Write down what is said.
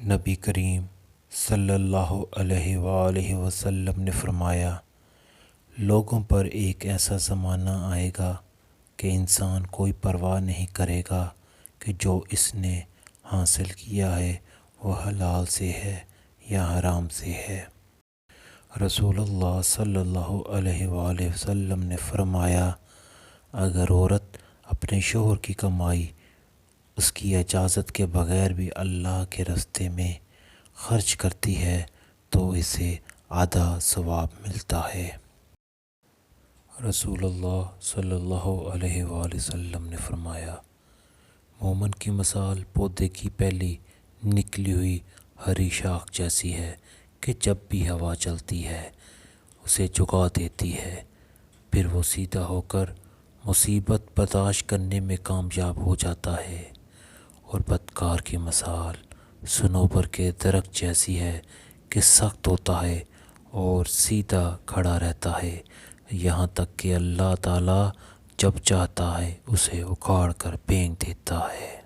نبی کریم صلی اللہ علیہ وآلہ وسلم نے فرمایا، لوگوں پر ایک ایسا زمانہ آئے گا کہ انسان کوئی پرواہ نہیں کرے گا کہ جو اس نے حاصل کیا ہے وہ حلال سے ہے یا حرام سے ہے۔ رسول اللہ صلی اللہ علیہ وآلہ وسلم نے فرمایا، اگر عورت اپنے شوہر کی کمائی اس کی اجازت کے بغیر بھی اللہ کے راستے میں خرچ کرتی ہے تو اسے آدھا ثواب ملتا ہے۔ رسول اللہ صلی اللہ علیہ وآلہ وسلم نے فرمایا، مومن کی مثال پودے کی پہلی نکلی ہوئی ہری شاخ جیسی ہے کہ جب بھی ہوا چلتی ہے اسے جھکا دیتی ہے، پھر وہ سیدھا ہو کر مصیبت برداشت کرنے میں کامیاب ہو جاتا ہے۔ اور بدکار کی مثال صنوبر کے درخت جیسی ہے کہ سخت ہوتا ہے اور سیدھا کھڑا رہتا ہے یہاں تک کہ اللہ تعالیٰ جب چاہتا ہے اسے اکھاڑ کر پھینک دیتا ہے۔